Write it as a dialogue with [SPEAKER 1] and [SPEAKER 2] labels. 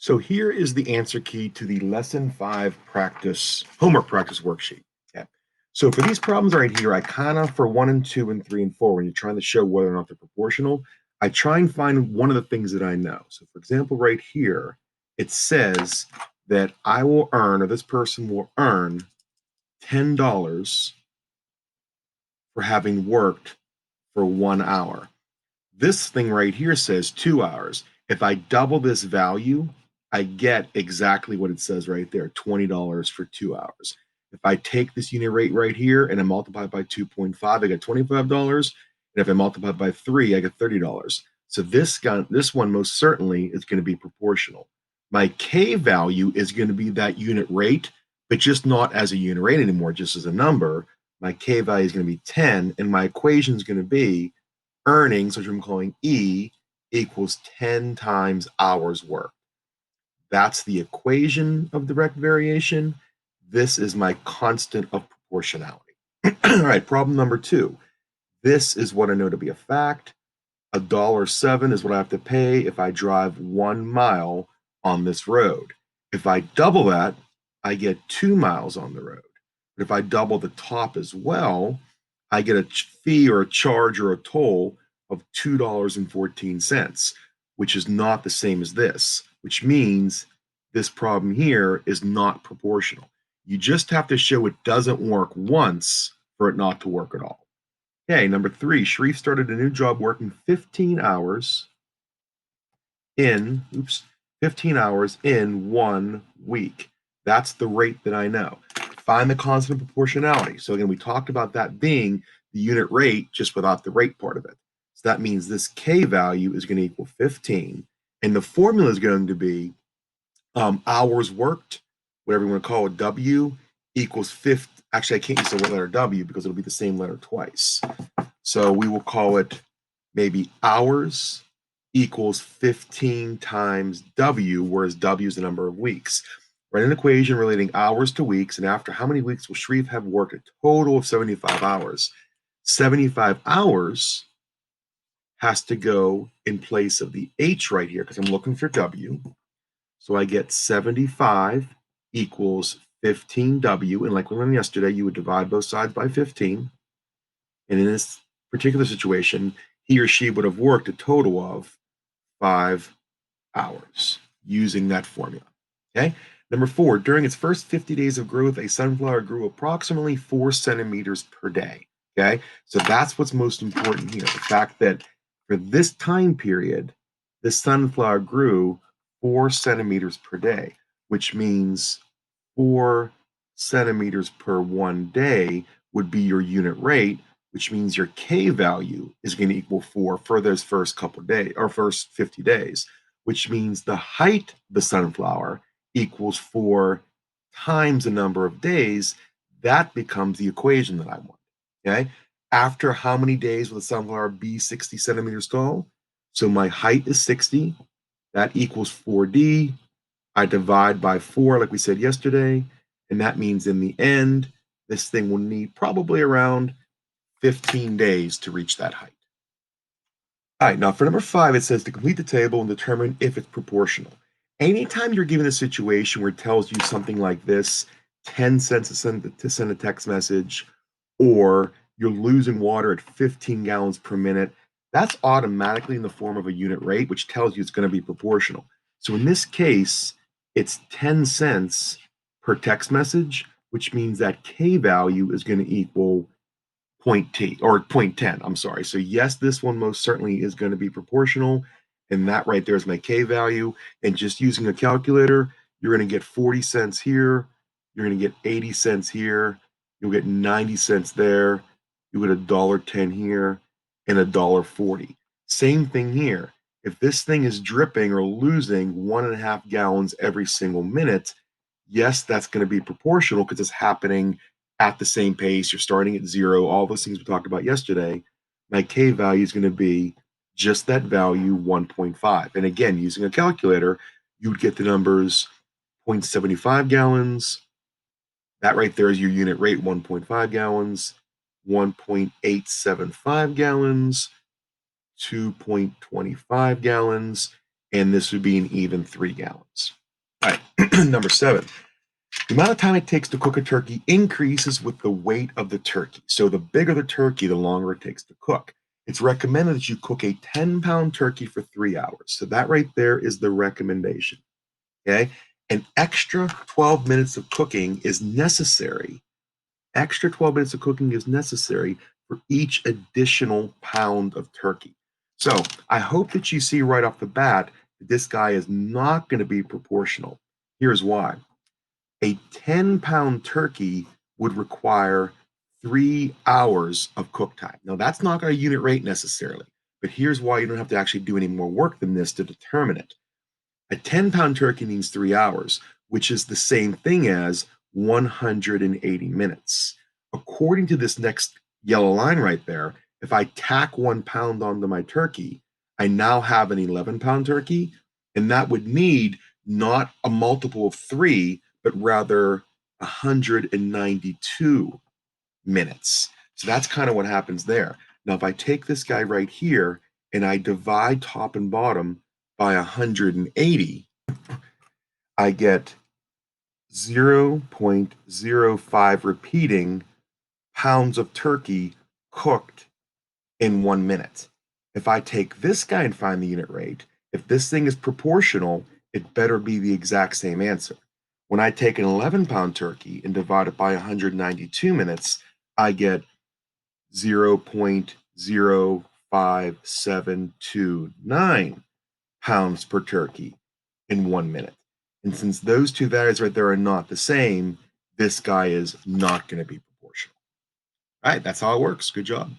[SPEAKER 1] So here is the answer key to the lesson 5 practice homework practice worksheet. Okay. So for these problems right here, I kind of for 1 and 2 and 3 and 4, when you're trying to show whether or not they're proportional, I try and find one of the things that I know. So for example, right here, it says that I will earn, or this person will earn $10 for having worked for 1 hour. This thing right here says 2 hours. If I double this value, I get exactly what it says right there, $20 for 2 hours. If I take this unit rate right here and I multiply it by 2.5, I get $25. And if I multiply it by 3, I get $30. So this one most certainly is going to be proportional. My K value is going to be that unit rate, but just not as a unit rate anymore, just as a number. My K value is going to be 10, and my equation is going to be earnings, which I'm calling E, equals 10 times hours worked. That's the equation of direct variation. This is my constant of proportionality. All right, problem number 2. This is what I know to be a fact. $1.07 is what I have to pay if I drive 1 mile on this road. If I double that, I get 2 miles on the road. But if I double the top as well, I get a fee or a charge or a toll of $2.14, which is not the same as this, which means this problem here is not proportional. You just have to show it doesn't work once for it not to work at all. Okay, number 3, Sharif started a new job working 15 hours in 1 week. That's the rate that I know. Find the constant of proportionality. So again, we talked about that being the unit rate just without the rate part of it. So that means this K value is going to equal 15. And the formula is going to be hours worked, whatever you want to call it, W equals 50. Actually, I can't use the letter W because it'll be the same letter twice. So we will call it maybe hours equals 15 times W, whereas W is the number of weeks. Write an equation relating hours to weeks, and after how many weeks will Sharif have worked a total of 75 hours? 75 hours has to go in place of the H right here because I'm looking for W. So I get 75 equals 15W. And like we learned yesterday, you would divide both sides by 15. And in this particular situation, he or she would have worked a total of 5 hours using that formula. Okay. Number 4, during its first 50 days of growth, a sunflower grew approximately 4 centimeters per day. Okay. So that's what's most important here. The fact that for this time period, the sunflower grew 4 centimeters per day, which means 4 centimeters per 1 day would be your unit rate, which means your K value is going to equal 4 for those first couple of days or first 50 days, which means the height of the sunflower equals 4 times the number of days. That becomes the equation that I want. Okay. After how many days will the sunflower be 60 centimeters tall? So my height is 60. That equals 4D. I divide by 4, like we said yesterday, and that means in the end, this thing will need probably around 15 days to reach that height. All right, now for number 5, it says to complete the table and determine if it's proportional. Anytime you're given a situation where it tells you something like this, 10 cents to send a text message, or you're losing water at 15 gallons per minute, that's automatically in the form of a unit rate, which tells you it's going to be proportional. So in this case, it's 10 cents per text message, which means that K value is going to equal point T or point 10. I'm sorry. So yes, this one most certainly is going to be proportional. And that right there is my K value. And just using a calculator, you're going to get 40 cents here. You're going to get 80 cents here. You'll get 90 cents there. You get $1.10 here and $1.40. Same thing here. If this thing is dripping or losing 1.5 gallons every single minute, yes, that's going to be proportional because it's happening at the same pace. You're starting at 0, all those things we talked about yesterday. My K value is going to be just that value, 1.5. And again, using a calculator, you would get the numbers 0.75 gallons. That right there is your unit rate, 1.5 gallons, 1.875 gallons, 2.25 gallons, and this would be an even 3 gallons. All right, number 7. The amount of time it takes to cook a turkey increases with the weight of the turkey. So the bigger the turkey, the longer it takes to cook. It's recommended that you cook a 10-pound turkey for 3 hours. So that right there is the recommendation. Okay? An extra 12 minutes of cooking is necessary. Extra 12 minutes of cooking is necessary for each additional pound of turkey. So I hope that you see right off the bat that this guy is not going to be proportional. Here's why. A 10-pound turkey would require 3 hours of cook time. Now, that's not a unit rate necessarily, but here's why you don't have to actually do any more work than this to determine it. A 10-pound turkey needs 3 hours, which is the same thing as 180 minutes. According to this next yellow line right there, if I tack 1 pound onto my turkey, I now have an 11-pound turkey, and that would need not a multiple of 3, but rather 192 minutes. So that's kind of what happens there. Now, if I take this guy right here and I divide top and bottom by 180, I get 0.05 repeating pounds of turkey cooked in 1 minute. If I take this guy and find the unit rate, if this thing is proportional, it better be the exact same answer. When I take an 11-pound turkey and divide it by 192 minutes, I get 0.05729 pounds per turkey in 1 minute. And since those two values right there are not the same, this guy is not going to be proportional. All right, that's how it works. Good job.